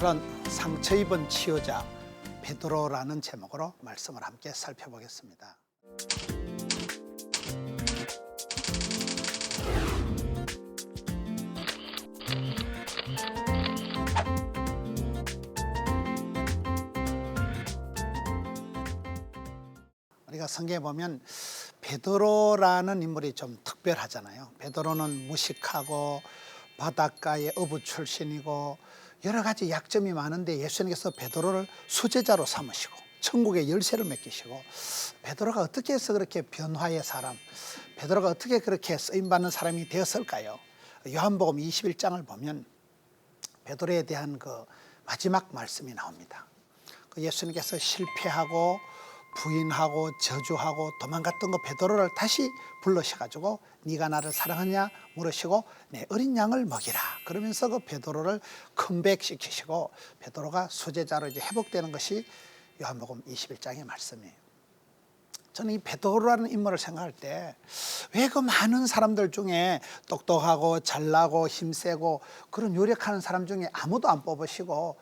오늘은 상처 입은 치유자 베드로라는 제목으로 말씀을 함께 살펴보겠습니다. 우리가 성경에 보면 베드로라는 인물이 좀 특별하잖아요. 베드로는 무식하고 바닷가의 어부 출신이고 여러 가지 약점이 많은데 예수님께서 베드로를 수제자로 삼으시고 천국의 열쇠를 맡기시고 베드로가 어떻게 해서 그렇게 변화의 사람, 베드로가 어떻게 그렇게 쓰임받는 사람이 되었을까요? 요한복음 21장을 보면 베드로에 대한 그 마지막 말씀이 나옵니다. 예수님께서 실패하고 부인하고 저주하고 도망갔던 그 베드로를 다시 불러셔가지고 네가 나를 사랑하냐 물으시고 내 어린 양을 먹이라 그러면서 그 베드로를 컴백시키시고 베드로가 수제자로 이제 회복되는 것이 요한복음 21장의 말씀이에요. 저는 이 베드로라는 인물을 생각할 때 왜 그 많은 사람들 중에 똑똑하고 잘나고 힘세고 그런 요력하는 사람 중에 아무도 안 뽑으시고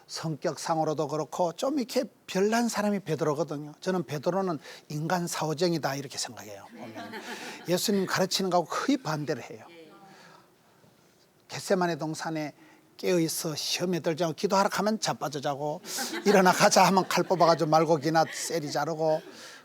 성격상으로도 그렇고 좀 이렇게 별난 사람이 베드로거든요. 저는 베드로는 인간 사오정이다 이렇게 생각해요. 보면. 예수님 가르치는 거하고 거의 반대를 해요. 겟세마네 동산에 깨어있어 시험에 들지 않고 기도하러 가면 자빠져 자고 일어나 가자 하면 칼 뽑아가지고 말고기나 쎄리 자르고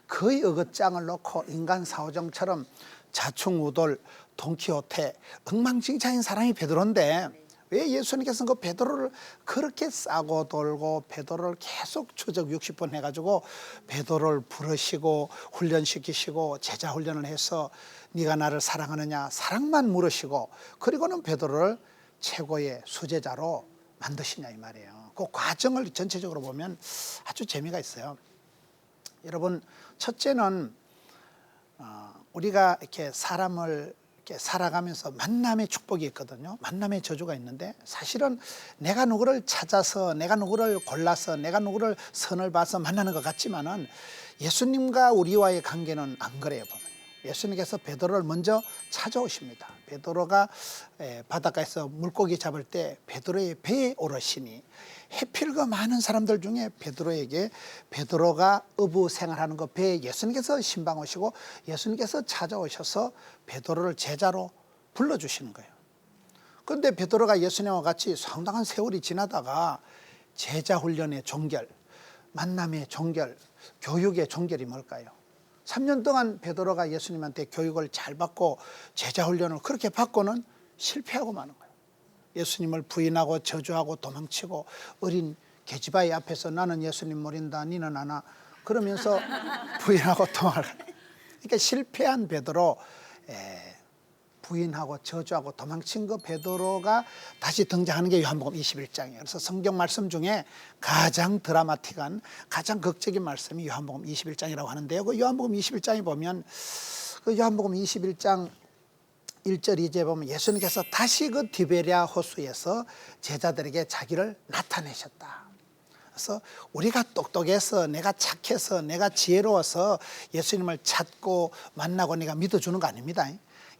거의 어긋장을 놓고 인간 사오정처럼 자충우돌 돈키호테 엉망진창인 사람이 베드로인데 왜 예수님께서는 그 베드로를 그렇게 싸고 돌고 베드로를 계속 추적 60번 해가지고 베드로를 부르시고 훈련시키시고 제자 훈련을 해서 네가 나를 사랑하느냐 사랑만 물으시고 그리고는 베드로를 최고의 수제자로 만드시냐 이 말이에요. 그 과정을 전체적으로 보면 아주 재미가 있어요. 여러분 첫째는 우리가 이렇게 사람을 살아가면서 만남의 축복이 있거든요. 만남의 저주가 있는데 사실은 내가 누구를 찾아서 내가 누구를 골라서 내가 누구를 선을 봐서 만나는 것 같지만은 예수님과 우리와의 관계는 안 그래요. 보면 예수님께서 베드로를 먼저 찾아오십니다. 베드로가 바닷가에서 물고기 잡을 때 베드로의 배에 오르시니 해필 그 많은 사람들 중에 베드로에게 베드로가 어부 생활하는 그 배에 예수님께서 신방 오시고 예수님께서 찾아오셔서 베드로를 제자로 불러주시는 거예요. 그런데 베드로가 예수님과 같이 상당한 세월이 지나다가 제자 훈련의 종결, 만남의 종결, 교육의 종결이 뭘까요? 3년 동안 베드로가 예수님한테 교육을 잘 받고 제자 훈련을 그렇게 받고는 실패하고 마는 거예요. 예수님을 부인하고 저주하고 도망치고 어린 계집아이 앞에서 나는 예수님 모른다 니는 아나 그러면서 부인하고 도망을 그러니까 실패한 베드로 부인하고 저주하고 도망친 그 베드로가 다시 등장하는 게 요한복음 21장이에요. 그래서 성경 말씀 중에 가장 드라마틱한 가장 극적인 말씀이 요한복음 21장이라고 하는데요. 그 요한복음 21장에 보면 그 요한복음 21장 1절 2절에 보면 예수님께서 다시 그 디베랴 호수에서 제자들에게 자기를 나타내셨다. 그래서 우리가 똑똑해서 내가 착해서 내가 지혜로워서 예수님을 찾고 만나고 내가 믿어주는 거 아닙니다.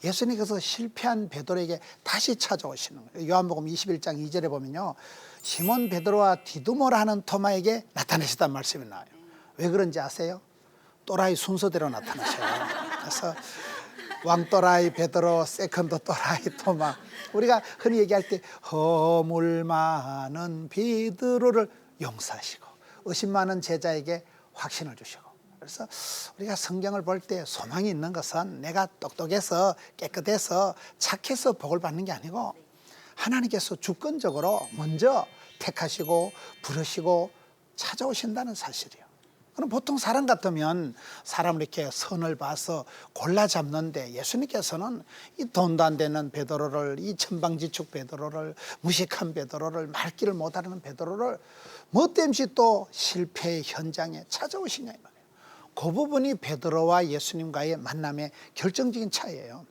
예수님께서 실패한 베드로에게 다시 찾아오시는 거예요. 요한복음 21장 2절에 보면요. 시몬 베드로와 디두모라 하는 토마에게 나타내셨다는 말씀이 나와요. 왜 그런지 아세요? 또라이 순서대로 나타나셔요. 그래서 왕또라이 베드로, 세컨드 또라이 토마. 우리가 흔히 얘기할 때 허물 많은 베드로를 용서하시고 의심 많은 제자에게 확신을 주시고 그래서 우리가 성경을 볼 때 소망이 있는 것은 내가 똑똑해서 깨끗해서 착해서 복을 받는 게 아니고 하나님께서 주권적으로 먼저 택하시고 부르시고 찾아오신다는 사실이에요. 그럼 보통 사람 같으면 사람을 이렇게 선을 봐서 골라 잡는데 예수님께서는 이 돈도 안 되는 베드로를 이 천방지축 베드로를 무식한 베드로를 말귀를 못하는 베드로를 못됨시 또 실패의 현장에 찾아오시냐 이 말이에요. 그 부분이 베드로와 예수님과의 만남의 결정적인 차이예요.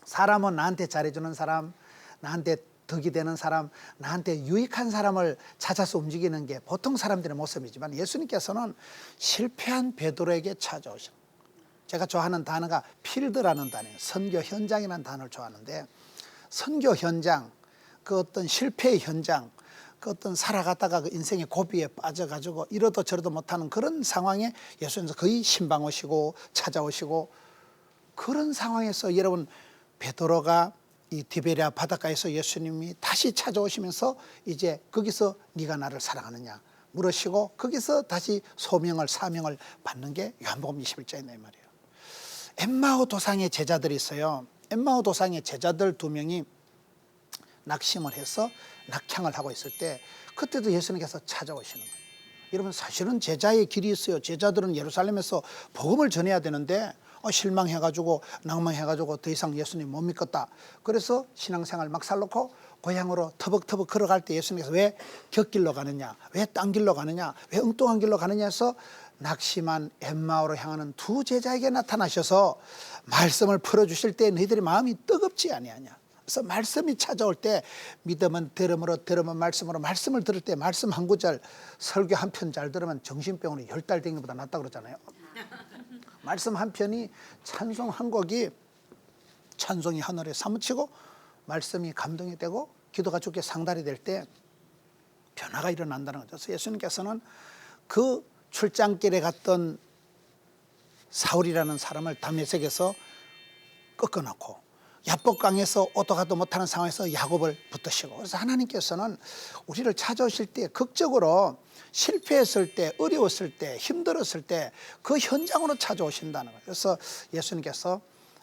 사람은 나한테 잘해주는 사람, 나한테 덕이 되는 사람, 나한테 유익한 사람을 찾아서 움직이는 게 보통 사람들의 모습이지만 예수님께서는 실패한 베드로에게 찾아오신 제가 좋아하는 단어가 필드라는 단어예요. 선교 현장이라는 단어를 좋아하는데 선교 현장, 그 어떤 실패의 현장, 그 어떤 살아가다가 그 인생의 고비에 빠져가지고 이러도 저러도 못하는 그런 상황에 예수님께서 거의 신방 오시고 찾아오시고, 그런 상황에서 여러분 베드로가 이 디베랴 바닷가에서 예수님이 다시 찾아오시면서 이제 거기서 네가 나를 사랑하느냐 물으시고, 거기서 다시 소명을 사명을 받는 게 요한복음 21장이다 이 말이에요. 엠마오 도상의 제자들이 있어요. 엠마오 도상의 제자들 2명이 낙심을 해서 낙향을 하고 있을 때, 그때도 예수님께서 찾아오시는 거예요. 여러분, 사실은 제자의 길이 있어요. 제자들은 예루살렘에서 복음을 전해야 되는데 실망해가지고 낭망해가지고 더 이상 예수님 못 믿겠다. 그래서 신앙생활 막 살놓고 고향으로 터벅터벅 걸어갈 때 예수님께서 왜 곁길로 가느냐, 왜 딴 길로 가느냐, 왜 엉뚱한 길로 가느냐 해서 낙심한 엠마오로 향하는 2 제자에게 나타나셔서 말씀을 풀어주실 때 너희들의 마음이 뜨겁지 아니하냐. 그래서 말씀이 찾아올 때 믿음은 들음으로, 들음은 말씀으로, 말씀을 들을 때 말씀 한 구절, 설교 한 편 잘 들으면 정신병으로 10달 된 것보다 낫다 그러잖아요. 말씀 한 편이, 찬송 한 곡이 찬송이 하늘에 사무치고 말씀이 감동이 되고 기도가 주께 상달이 될 때 변화가 일어난다는 거죠. 그래서 예수님께서는 그 출장길에 갔던 사울이라는 사람을 다메섹에서 꺾어놓고 야복강에서 오도 가도 못하는 상황에서 야곱을 붙드시고, 그래서 하나님께서는 우리를 찾아오실 때 극적으로 실패했을 때, 어려웠을 때, 힘들었을 때 그 현장으로 찾아오신다는 거예요. 그래서 예수님께서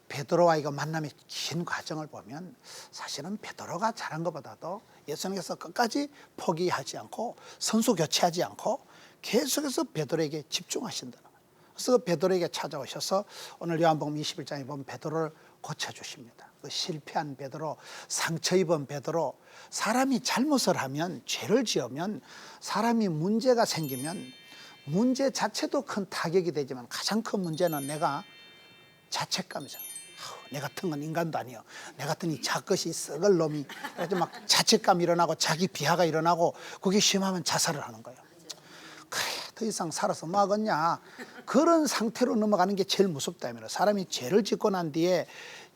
베드로와 이거 만남의 긴 과정을 보면 사실은 베드로가 잘한 것보다도 예수님께서 끝까지 포기하지 않고 선수 교체하지 않고 계속해서 베드로에게 집중하신다는 거예요. 그래서 베드로에게 찾아오셔서 오늘 요한복음 21장에 보면 베드로를 고쳐주십니다. 그 실패한 베드로, 상처 입은 베드로, 사람이 잘못을 하면, 죄를 지으면, 사람이 문제가 생기면 문제 자체도 큰 타격이 되지만 가장 큰 문제는 내가 자책감이잖아. 내 같은 건 인간도 아니요, 내 같은 이 작것이 썩을 놈이, 그래서 막 자책감이 일어나고 자기 비하가 일어나고, 그게 심하면 자살을 하는 거예요. 그래, 더 이상 살아서 뭐 하겠냐, 그런 상태로 넘어가는 게 제일 무섭다면, 사람이 죄를 짓고 난 뒤에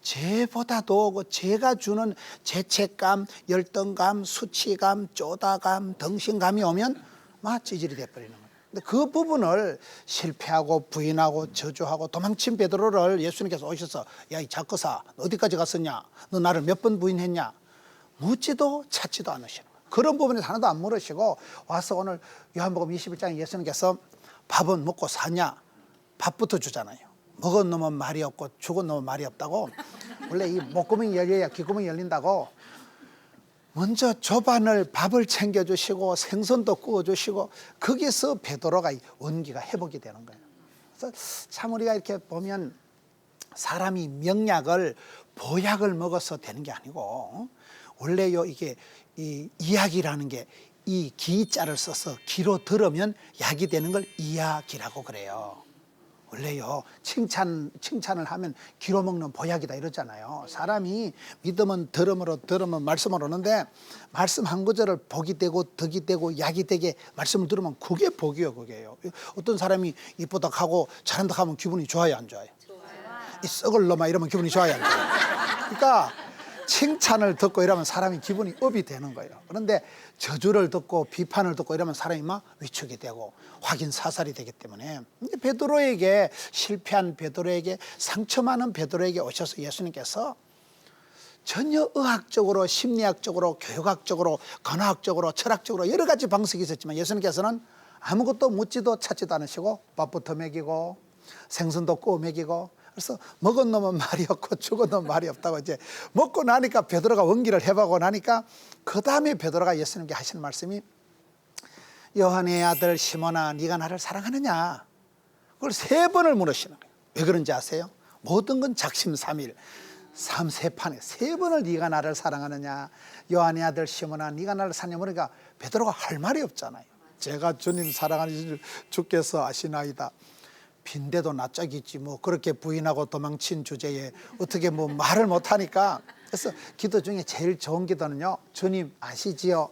죄보다도 그 죄가 주는 죄책감, 열등감, 수치감, 쪼다감, 덩신감이 오면 막 찌질이 돼버리는 거예요. 근데 그 부분을 실패하고 부인하고 저주하고 도망친 베드로를 예수님께서 오셔서 야, 이 작거사, 너 어디까지 갔었냐, 너 나를 몇 번 부인했냐, 묻지도 찾지도 않으시는 거예요. 그런 부분에서 하나도 안 물으시고 와서 오늘 요한복음 21장에 예수님께서 밥은 먹고 사냐, 밥부터 주잖아요. 먹은 놈은 말이 없고 죽은 놈은 말이 없다고. 원래 이 목구멍이 열려야 귓구멍이 열린다고. 먼저 조반을 밥을 챙겨주시고 생선도 구워주시고, 거기서 베드로가 원기가 회복이 되는 거예요. 그래서 참 우리가 이렇게 보면 사람이 명약을 보약을 먹어서 되는 게 아니고, 원래요 이게 이 이약이라는 게 이 기자를 써서 기로 들으면 약이 되는 걸 이약이라고 그래요. 원래요 칭찬을 하면 기로 먹는 보약이다 이러잖아요. 사람이 믿으면 들음으로, 들으면 말씀으로 오는데, 말씀 한 구절을 복이 되고 덕이 되고 약이 되게 말씀을 들으면 그게 복이요, 그게요. 어떤 사람이 이쁘다 하고 잘한다 하면 기분이 좋아요, 안 좋아요? 이 썩을 놈아 이러면 기분이 좋아요, 안 좋아요? 그러니까 칭찬을 듣고 이러면 사람이 기분이 업이 되는 거예요. 그런데 저주를 듣고 비판을 듣고 이러면 사람이 막 위축이 되고 확인 사살이 되기 때문에, 베드로에게, 실패한 베드로에게, 상처 많은 베드로에게 오셔서 예수님께서 전혀 의학적으로, 심리학적으로, 교육학적으로, 건화학적으로, 철학적으로 여러 가지 방식이 있었지만 예수님께서는 아무것도 묻지도 찾지도 않으시고 밥부터 먹이고 생선도 구워 먹이고, 그래서 먹은 놈은 말이 없고 죽은 놈은 말이 없다고. 이제 먹고 나니까 베드로가 원기를 회복하고 나니까 그 다음에 베드로가 예수님께 하시는 말씀이 요한의 아들 시몬아, 네가 나를 사랑하느냐, 그걸 3번을 물으시는 거예요. 왜 그런지 아세요? 모든 건 작심삼일, 삼세판에 3번을 네가 나를 사랑하느냐, 요한의 아들 시몬아 네가 나를 사랑하느냐. 그러니까 베드로가 할 말이 없잖아요. 제가 주님 사랑하는 줄 주께서 아시나이다. 빈대도 낯짝이지 뭐 그렇게 부인하고 도망친 주제에 어떻게 뭐 말을 못하니까. 그래서 기도 중에 제일 좋은 기도는요, 주님 아시지요?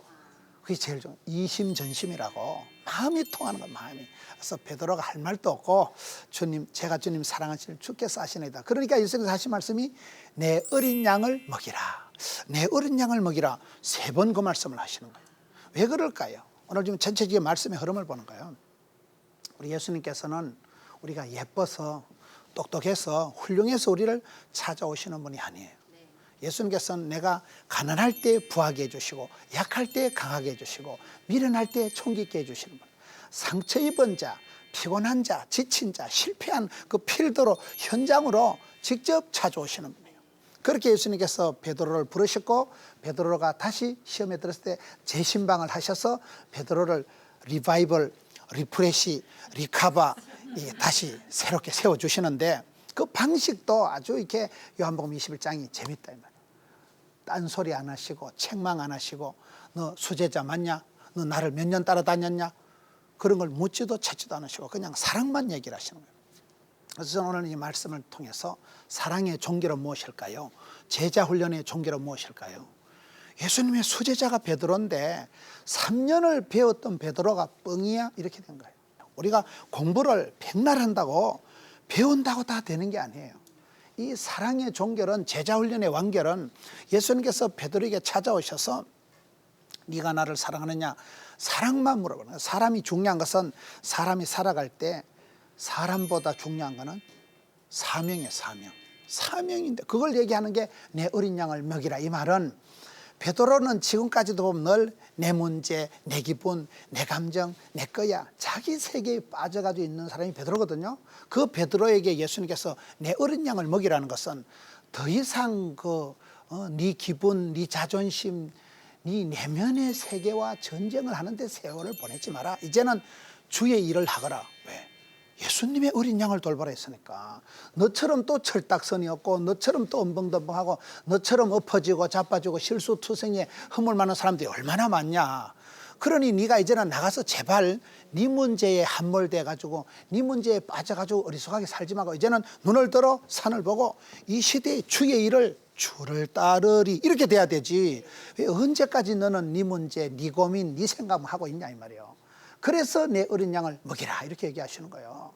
그게 제일 좋은, 이심전심이라고, 마음이 통하는 거, 마음이. 그래서 베드로가 할 말도 없고 주님, 제가 주님 사랑하시는 주께서 아시나이다. 그러니까 예수님께서 하신 말씀이 내 어린 양을 먹이라, 내 어린 양을 먹이라. 3번 그 말씀을 하시는 거예요. 왜 그럴까요? 오늘 지금 전체적인 말씀의 흐름을 보는 거예요. 우리 예수님께서는 우리가 예뻐서 똑똑해서 훌륭해서 우리를 찾아오시는 분이 아니에요. 예수님께서는 내가 가난할 때 부하게 해주시고 약할 때 강하게 해주시고 미련할 때 총기 있게 해주시는 분. 상처 입은 자, 피곤한 자, 지친 자, 실패한 그 필드로 현장으로 직접 찾아오시는 분이에요. 그렇게 예수님께서 베드로를 부르셨고 베드로가 다시 시험에 들었을 때 재신방을 하셔서 베드로를 리바이벌, 리프레시, 리카바 다시 새롭게 세워주시는데 그 방식도 아주 이렇게 요한복음 21장이 재밌다 이 말이에요. 딴소리 안 하시고 책망 안 하시고 너 수제자 맞냐? 너 나를 몇 년 따라다녔냐? 그런 걸 묻지도 찾지도 않으시고 그냥 사랑만 얘기를 하시는 거예요. 그래서 저는 오늘 이 말씀을 통해서 사랑의 종교는 무엇일까요? 제자 훈련의 종교는 무엇일까요? 예수님의 수제자가 베드로인데 3년을 배웠던 베드로가 뻥이야? 이렇게 된 거예요. 우리가 공부를 백날 한다고 배운다고 다 되는 게 아니에요. 이 사랑의 종결은 제자 훈련의 완결은 예수님께서 베드로에게 찾아오셔서 네가 나를 사랑하느냐 사랑만 물어보는 거예요. 사람이 중요한 것은 사람이 살아갈 때 사람보다 중요한 것은 사명이에요. 사명인데 그걸 얘기하는 게 내 어린 양을 먹이라. 이 말은 베드로는 지금까지도 보면 늘 내 문제, 내 기분, 내 감정, 내 거야 자기 세계에 빠져가지고 있는 사람이 베드로거든요. 그 베드로에게 예수님께서 내 어린 양을 먹이라는 것은 더 이상 네 기분, 네 자존심, 네 내면의 세계와 전쟁을 하는데 세월을 보내지 마라. 이제는 주의 일을 하거라. 왜? 예수님의 어린 양을 돌보라 했으니까. 너처럼 또 철딱선이 없고 너처럼 또 엄벙덤벙하고 너처럼 엎어지고 자빠지고 실수투성이에 허물 많은 사람들이 얼마나 많냐. 그러니 네가 이제는 나가서 제발 네 문제에 함몰돼 가지고 네 문제에 빠져 가지고 어리석하게 살지 말고 이제는 눈을 들어 산을 보고 이 시대의 주의 일을 주를 따르리 이렇게 돼야 되지. 왜 언제까지 너는 네 문제, 네 고민, 네 생각만 하고 있냐 이 말이에요. 그래서 내 어린 양을 먹이라 이렇게 얘기하시는 거예요.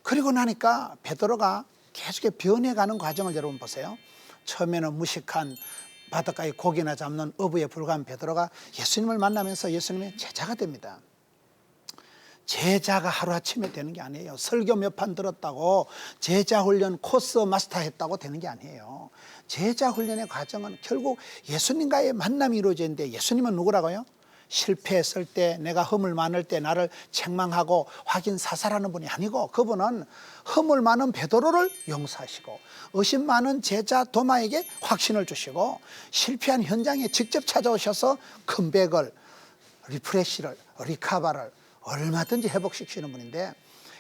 그리고 나니까 베드로가 계속 변해가는 과정을 여러분 보세요. 처음에는 무식한 바닷가에 고기나 잡는 어부에 불과한 베드로가 예수님을 만나면서 예수님의 제자가 됩니다. 제자가 하루아침에 되는 게 아니에요. 설교 몇 판 들었다고 제자 훈련 코스 마스터했다고 되는 게 아니에요. 제자 훈련의 과정은 결국 예수님과의 만남이 이루어지는데 예수님은 누구라고요? 실패했을 때 내가 허물 많을 때 나를 책망하고 확인 사살하는 분이 아니고 그분은 허물 많은 베드로를 용서하시고 의심 많은 제자 도마에게 확신을 주시고 실패한 현장에 직접 찾아오셔서 컴백을 리프레시를 리카바를 얼마든지 회복시키는 분인데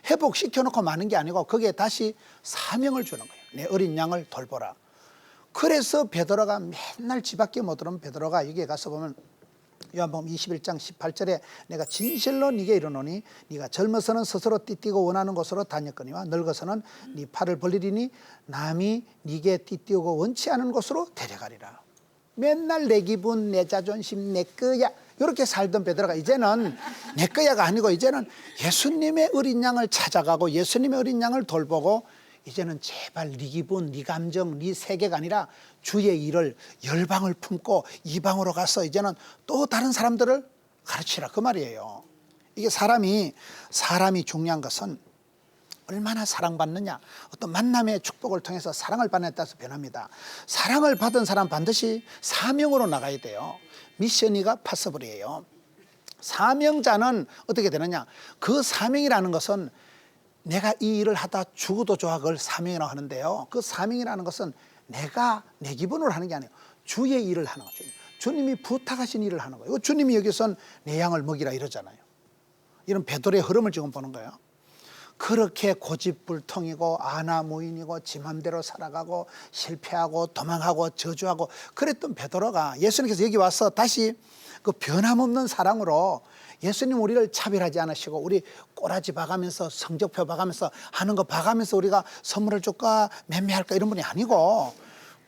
회복시켜놓고 마는 게 아니고 거기에 다시 사명을 주는 거예요. 내 어린 양을 돌보라. 그래서 베드로가 맨날 집 밖에 못 들어오면 베드로가 여기에 가서 보면 요한복음 21장 18절에 내가 진실로 네게 이르노니 네가 젊어서는 스스로 띠띠고 원하는 곳으로 다녔거니와 늙어서는 네 팔을 벌리리니 남이 네게 띠띠우고 원치 않은 곳으로 데려가리라. 맨날 내 기분, 내 자존심, 내 거야 이렇게 살던 베드로가 이제는 내 거야가 아니고 이제는 예수님의 어린 양을 찾아가고 예수님의 어린 양을 돌보고 이제는 제발 네 기분, 네 감정, 네 세계가 아니라 주의 일을 열방을 품고 이방으로 가서 이제는 또 다른 사람들을 가르치라 그 말이에요. 이게 사람이 중요한 것은 얼마나 사랑받느냐. 어떤 만남의 축복을 통해서 사랑을 받느냐에 따라서 변합니다. 사랑을 받은 사람 반드시 사명으로 나가야 돼요. 미션이가 파서블이에요. 사명자는 어떻게 되느냐. 그 사명이라는 것은 내가 이 일을 하다 죽어도 좋아 그걸 사명이라고 하는데요. 그 사명이라는 것은 내가 내 기분으로 하는 게 아니에요. 주의 일을 하는 거죠. 주님이 부탁하신 일을 하는 거예요. 주님이 여기선 내 양을 먹이라 이러잖아요. 이런 베드로의 흐름을 지금 보는 거예요. 그렇게 고집불통이고 아나무인이고 지 맘대로 살아가고 실패하고 도망하고 저주하고 그랬던 베드로가 예수님께서 여기 와서 다시 그 변함없는 사랑으로 예수님 우리를 차별하지 않으시고 우리 꼬라지 봐가면서 성적표 봐가면서 하는 거 봐가면서 우리가 선물을 줄까 매매할까 이런 분이 아니고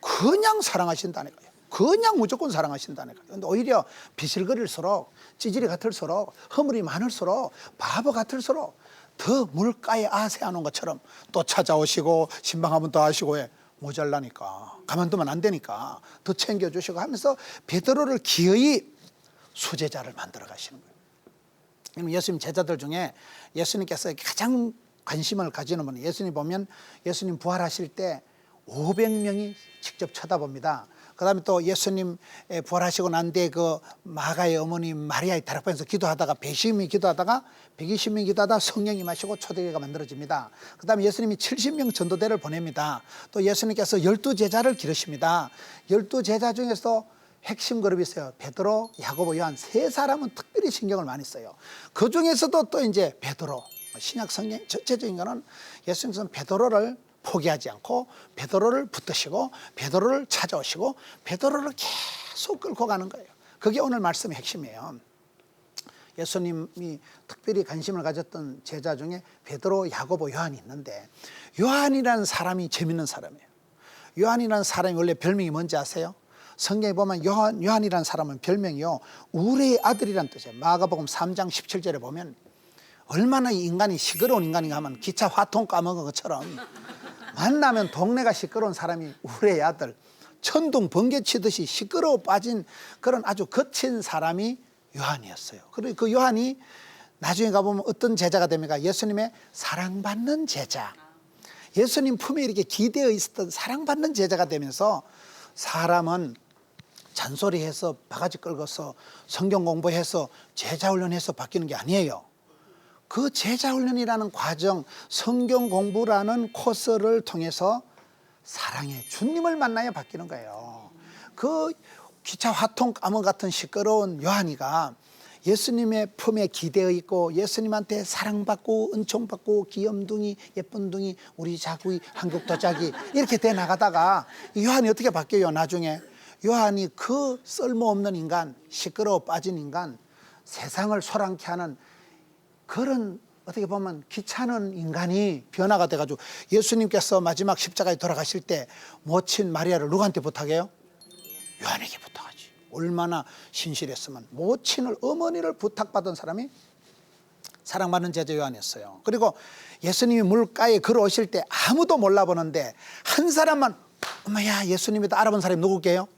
그냥 사랑하신다니까요. 그냥 무조건 사랑하신다니까요. 근데 오히려 비실거릴수록 찌질이 같을수록 허물이 많을수록 바보 같을수록 더 물가에 아세하는 것처럼 또 찾아오시고 신방하면 더 하시고 해. 모자라니까 가만두면 안 되니까 더 챙겨주시고 하면서 베드로를 기어이 수제자를 만들어 가시는 거예요. 예수님 제자들 중에 예수님께서 가장 관심을 가지는 분은, 예수님 보면 예수님 부활하실 때 500명이 직접 쳐다봅니다. 그 다음에 또 예수님 부활하시고 난 뒤에 그 마가의 어머니 마리아의 다락방에서 기도하다가 120명이 기도하다가 120명이 기도하다가 성령이 임하시고 초대교회가 만들어집니다. 그 다음에 예수님이 70명 전도대를 보냅니다. 또 예수님께서 12제자를 기르십니다. 12제자 중에서 핵심 그룹이 있어요. 베드로, 야고보, 요한 세 사람은 특별히 신경을 많이 써요. 그 중에서도 또 이제 베드로, 신약 성경 전체적인 거는 예수님께서는 베드로를 포기하지 않고 베드로를 붙드시고 베드로를 찾아오시고 베드로를 계속 끌고 가는 거예요. 그게 오늘 말씀의 핵심이에요. 예수님이 특별히 관심을 가졌던 제자 중에 베드로, 야고보, 요한이 있는데, 요한이라는 사람이 재밌는 사람이에요. 요한이라는 사람이 원래 별명이 뭔지 아세요? 성경에 보면 요한이라는 사람은 별명이요, 우레의 아들이라는 뜻이에요. 마가복음 3장 17절에 보면 얼마나 이 인간이 시끄러운 인간인가 하면 기차 화통 까먹은 것처럼 만나면 동네가 시끄러운 사람이 우레의 아들, 천둥 번개 치듯이 시끄러워 빠진 그런 아주 거친 사람이 요한이었어요. 그리고 그 요한이 나중에 가보면 어떤 제자가 됩니까? 예수님의 사랑받는 제자, 예수님 품에 이렇게 기대어 있었던 사랑받는 제자가 되면서 사람은 잔소리해서 바가지 끌고서 성경 공부해서 제자 훈련해서 바뀌는 게 아니에요. 그 제자 훈련이라는 과정, 성경 공부라는 코스를 통해서 사랑의 주님을 만나야 바뀌는 거예요. 그 기차 화통 까먹 같은 시끄러운 요한이가 예수님의 품에 기대어 있고 예수님한테 사랑받고 은총받고 귀염둥이 예쁜둥이 우리 자구이 한국 도자기 이렇게 돼 나가다가 요한이 어떻게 바뀌어요? 나중에 요한이 그 쓸모없는 인간, 시끄러워 빠진 인간, 세상을 소란케 하는 그런 어떻게 보면 귀찮은 인간이 변화가 돼가지고 예수님께서 마지막 십자가에 돌아가실 때 모친 마리아를 누구한테 부탁해요? 요한에게 부탁하지. 얼마나 신실했으면. 모친을, 어머니를 부탁받은 사람이 사랑받는 제자 요한이었어요. 그리고 예수님이 물가에 걸어오실 때 아무도 몰라보는데 한 사람만 엄마야 예수님이다 알아본 사람이 누구게요?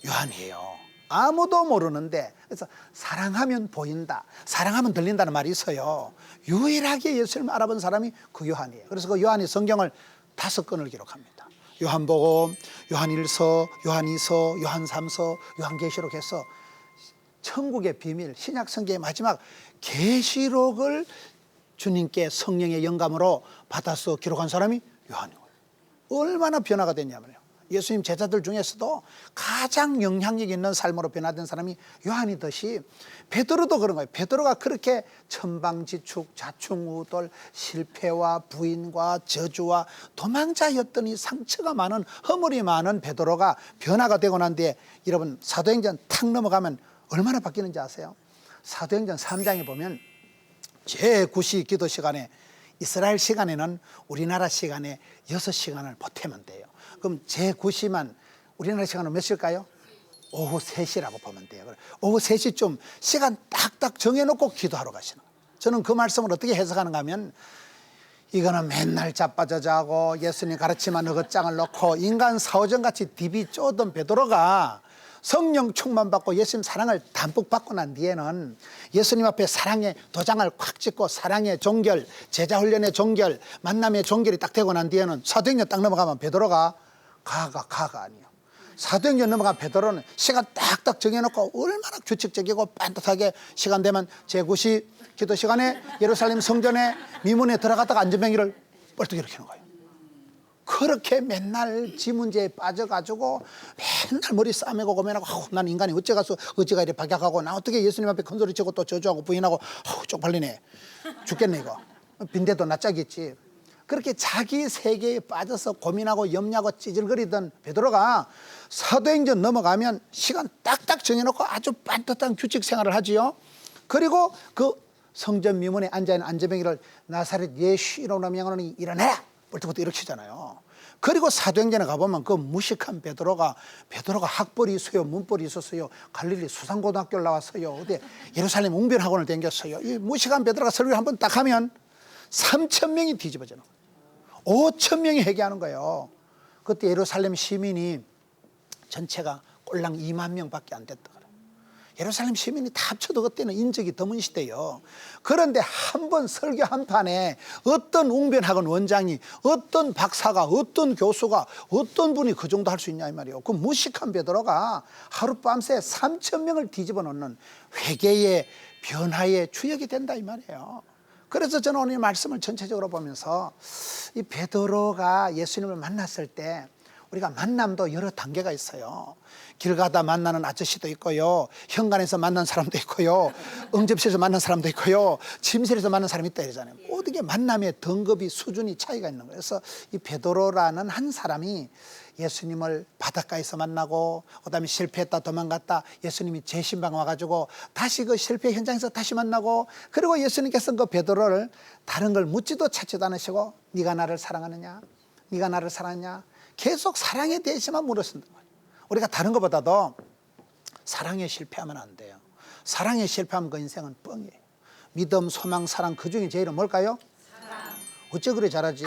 요한이에요. 아무도 모르는데, 그래서 사랑하면 보인다, 사랑하면 들린다는 말이 있어요. 유일하게 예수님을 알아본 사람이 그 요한이에요. 그래서 그 요한이 성경을 5권을 기록합니다. 요한복음, 요한일서, 요한이서, 요한삼서, 요한계시록 해서 천국의 비밀, 신약 성경의 마지막 계시록을 주님께 성령의 영감으로 받아서 기록한 사람이 요한이에요. 얼마나 변화가 됐냐면요, 예수님 제자들 중에서도 가장 영향력 있는 삶으로 변화된 사람이 요한이듯이 베드로도 그런 거예요. 베드로가 그렇게 천방지축, 좌충우돌, 실패와 부인과 저주와 도망자였더니 상처가 많은, 허물이 많은 베드로가 변화가 되고 난 뒤에 여러분 사도행전 탁 넘어가면 얼마나 바뀌는지 아세요? 사도행전 3장에 보면 제9시 기도 시간에, 이스라엘 시간에는 우리나라 시간에 6시간을 보태면 돼요. 그럼 제9시만 우리나라 시간은 몇 시일까요? 오후 3시라고 보면 돼요. 오후 3시쯤 시간 딱딱 정해놓고 기도하러 가시는 거예요. 저는 그 말씀을 어떻게 해석하는가 하면, 이거는 맨날 자빠져 자고 예수님 가르치만 어긋장을 놓고 인간 사오정같이 디비 쪼던 베드로가 성령 충만 받고 예수님 사랑을 담뿍 받고 난 뒤에는 예수님 앞에 사랑의 도장을 콱 찍고 사랑의 종결, 제자 훈련의 종결, 만남의 종결이 딱 되고 난 뒤에는 사도행전 딱 넘어가면 베드로가 가가 아니에요. 사도행전 넘어간 베드로는 시간 딱딱 정해놓고 얼마나 규칙적이고 반듯하게 시간 되면 제9시 기도 시간에 예루살렘 성전에 미문에 들어갔다가 안전병기를 뻘떡 일으키는 거예요. 그렇게 맨날 지 문제에 빠져가지고 맨날 머리 싸매고 고민하고, 난 인간이 어째 가서 어찌가 이래 박약하고, 나 어떻게 예수님 앞에 큰소리치고 또 저주하고 부인하고, 쪽팔리네, 죽겠네 이거, 빈대도 낯짝이지. 그렇게 자기 세계에 빠져서 고민하고 염려하고 찌질거리던 베드로가 사도행전 넘어가면 시간 딱딱 정해놓고 아주 반듯한 규칙 생활을 하지요. 그리고 그 성전 미문에 앉아있는 안전병이를 나사렛 예수 이름으로 명하노니 일어나라 벌떡부터 일으키잖아요. 그리고 사도행전에 가보면 그 무식한 베드로가 학벌이 있어요, 문벌이 있었어요, 갈릴리 수산고등학교를 나왔어요, 어디 예루살렘 웅변학원을 다녔어요. 이 무식한 베드로가 설교를 한번 딱 하면 3,000명이 뒤집어지는 거예요. 5,000명이 회개하는 거예요. 그때 예루살렘 시민이 전체가 꼴랑 2만 명밖에 안 됐다 그래요. 예루살렘 시민이 다 합쳐도 그때는 인적이 드문 시대요. 그런데 한 번 설교 한 판에 어떤 웅변학원 원장이, 어떤 박사가, 어떤 교수가, 어떤 분이 그 정도 할 수 있냐 이 말이에요. 그 무식한 베드로가 하룻밤새 3,000명을 뒤집어 놓는 회개의 변화의 주역이 된다 이 말이에요. 그래서 저는 오늘 이 말씀을 전체적으로 보면서 이 베드로가 예수님을 만났을 때 우리가 만남도 여러 단계가 있어요. 길 가다 만나는 아저씨도 있고요, 현관에서 만난 사람도 있고요, 응접실에서 만난 사람도 있고요, 침실에서 만난 사람이 있다 이러잖아요. 모든 게 만남의 등급이, 수준이 차이가 있는 거예요. 그래서 이 베드로라는 한 사람이 예수님을 바닷가에서 만나고, 그다음에 실패했다 도망갔다 예수님이 재신방 와가지고 다시 그 실패 현장에서 다시 만나고, 그리고 예수님께서는 그 베드로를 다른 걸 묻지도 찾지도 않으시고 네가 나를 사랑하느냐, 네가 나를 사랑하냐, 계속 사랑에 대해서만 물으신다. 우리가 다른 것보다도 사랑에 실패하면 안 돼요. 사랑에 실패하면 그 인생은 뻥이에요. 믿음, 소망, 사랑, 그 중에 제일은 뭘까요? 사랑. 어째 그래 잘하지?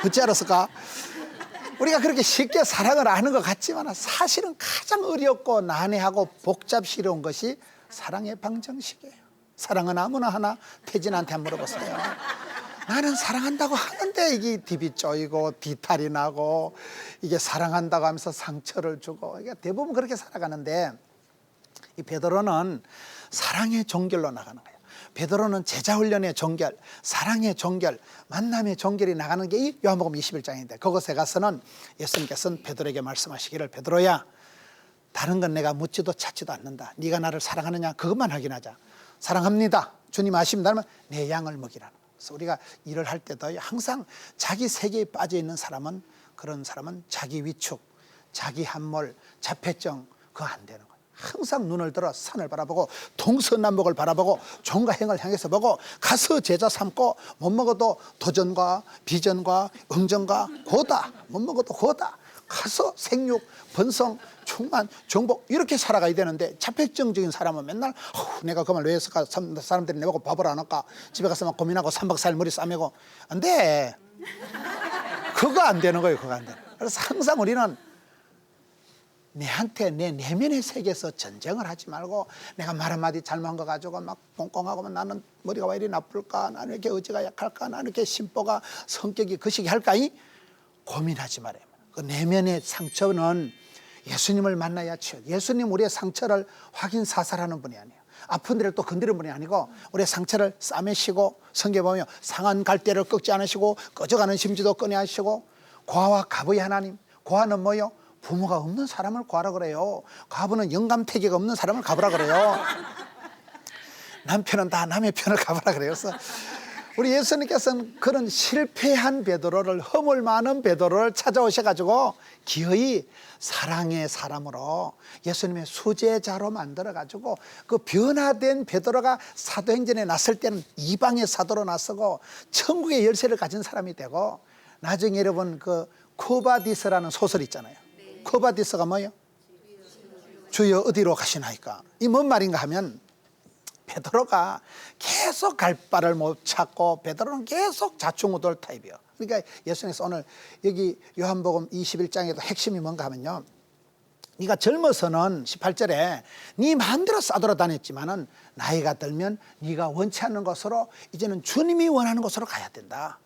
어째 알았을까? 우리가 그렇게 쉽게 사랑을 아는 것 같지만 사실은 가장 어렵고 난해하고 복잡스러운 것이 사랑의 방정식이에요. 사랑은 아무나 하나? 태진한테 한번 물어보세요. 나는 사랑한다고 하는데 이게 딥이 쪼이고 뒤탈이 나고, 이게 사랑한다고 하면서 상처를 주고, 이게 대부분 그렇게 살아가는데, 이 베드로는 사랑의 종결로 나가는 거예요. 베드로는 제자훈련의 종결, 사랑의 종결, 만남의 종결이 나가는 게 이 요한복음 21장인데, 그것에 가서는 예수님께서는 베드로에게 말씀하시기를, 베드로야, 다른 건 내가 묻지도 찾지도 않는다. 네가 나를 사랑하느냐, 그것만 확인하자. 사랑합니다. 주님 아십니다. 그러면 내 양을 먹이라는 거예요. 그래서 우리가 일을 할 때도 항상 자기 세계에 빠져 있는 사람은, 그런 사람은 자기 위축, 자기 함몰, 자폐증, 그거 안 되는 거예요. 항상 눈을 들어 산을 바라보고 동서남북을 바라보고 종과 행을 향해서 보고, 가서 제자 삼고, 못 먹어도 도전과 비전과 응전과 고다, 못 먹어도 고다, 가서 생육, 번성, 충만, 정복, 이렇게 살아가야 되는데, 자폐증적인 사람은 맨날 내가 그 말 왜 했을까, 사람들이 내보고 밥을 안 할까, 집에 가서 막 고민하고 3박 4일 머리 싸매고, 안 돼. 그거 안 되는 거예요. 그거 안 되는 거예요. 그래서 항상 우리는 내한테, 내 내면의 세계에서 전쟁을 하지 말고, 내가 말 한마디 잘못한 거 가지고 막 꽁꽁하고, 나는 머리가 왜 이리 나쁠까, 나는 이렇게 의지가 약할까, 나는 이렇게 심보가, 성격이 거시기 할까, 고민하지 말아요. 그 내면의 상처는 예수님을 만나야 치유. 예수님 우리의 상처를 확인 사살하는 분이 아니에요. 아픈 데를 또 건드리는 분이 아니고, 우리의 상처를 싸매시고, 성경에 보면 상한 갈대를 꺾지 않으시고 꺼져가는 심지도 꺼내 하시고, 고아와 가부의 하나님. 고아는 뭐요? 부모가 없는 사람을 고아라 그래요. 가부는 영감태기가 없는 사람을 가부라 그래요. 남편은 다 남의 편을 가부라 그래요. 그래서 우리 예수님께서는 그런 실패한 베드로를, 허물 많은 베드로를 찾아오셔가지고 기어이 사랑의 사람으로 예수님의 수제자로 만들어가지고, 그 변화된 베드로가 사도행전에 났을 때는 이방의 사도로 나서고 천국의 열쇠를 가진 사람이 되고, 나중에 여러분 그 코바디스라는 소설 있잖아요. 코바디스가 뭐예요? 주여 어디로 가시나이까. 이 뭔 말인가 하면, 베드로가 계속 갈 바를 못 찾고, 베드로는 계속 좌충우돌 타입이에요. 그러니까 예수님께서 오늘 여기 요한복음 21장에도 핵심이 뭔가 하면요, 네가 젊어서는 18절에 네 마음대로 싸돌아다녔지만은 나이가 들면 네가 원치 않는 곳으로, 이제는 주님이 원하는 곳으로 가야 된다.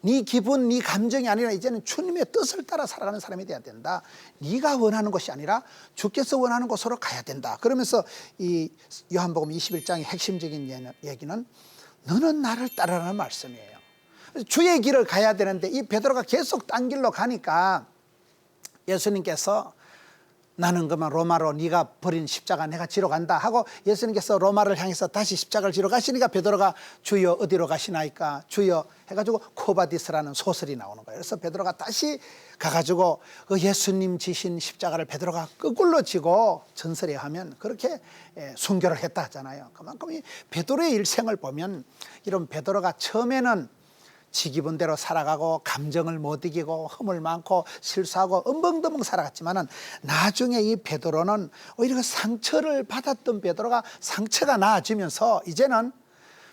네 기분, 네 감정이 아니라 이제는 주님의 뜻을 따라 살아가는 사람이 돼야 된다. 네가 원하는 것이 아니라 주께서 원하는 곳으로 가야 된다. 그러면서 이 요한복음 21장의 핵심적인 얘기는 너는 나를 따르라는 말씀이에요. 주의 길을 가야 되는데, 이 베드로가 계속 딴 길로 가니까 예수님께서 나는 그만 로마로 네가 버린 십자가 내가 지러 간다 하고, 예수님께서 로마를 향해서 다시 십자가를 지러 가시니까 베드로가 주여 어디로 가시나이까, 주여 해가지고 코바디스라는 소설이 나오는 거예요. 그래서 베드로가 다시 가가지고 그 예수님 지신 십자가를 베드로가 거꾸로 지고, 전설에 하면 그렇게 순교를 했다 하잖아요. 그만큼 이 베드로의 일생을 보면, 이런 베드로가 처음에는 지 기분대로 살아가고 감정을 못 이기고 허물 많고 실수하고 엄벙더벙 살아갔지만은, 나중에 이 베드로는 오히려 상처를 받았던 베드로가 상처가 나아지면서, 이제는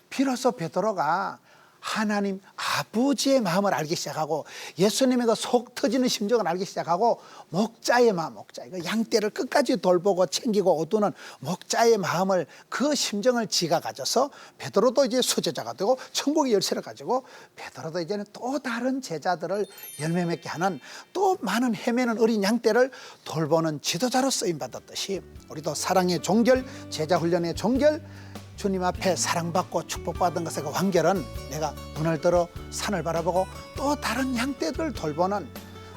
비로소 베드로가 하나님 아버지의 마음을 알기 시작하고 예수님의 그 속 터지는 심정을 알기 시작하고 목자의 마음, 목자, 그 양떼를 끝까지 돌보고 챙기고 얻는 목자의 마음을 그 심정을 지가 가져서 베드로도 이제 수제자가 되고 천국의 열쇠를 가지고 베드로도 이제는 또 다른 제자들을 열매 맺게 하는 또 많은 헤매는 어린 양떼를 돌보는 지도자로 쓰임 받았듯이 우리도 사랑의 종결, 제자 훈련의 종결, 주님 앞에 사랑받고 축복받은 것의 그 완결은 내가 눈을 들어 산을 바라보고 또 다른 양떼들을 돌보는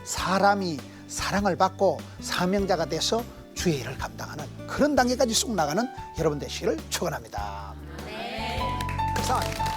사람이 사랑을 받고 사명자가 돼서 주의 일을 감당하는 그런 단계까지 쑥 나가는 여러분 되시기를 축원합니다. 감사합니다.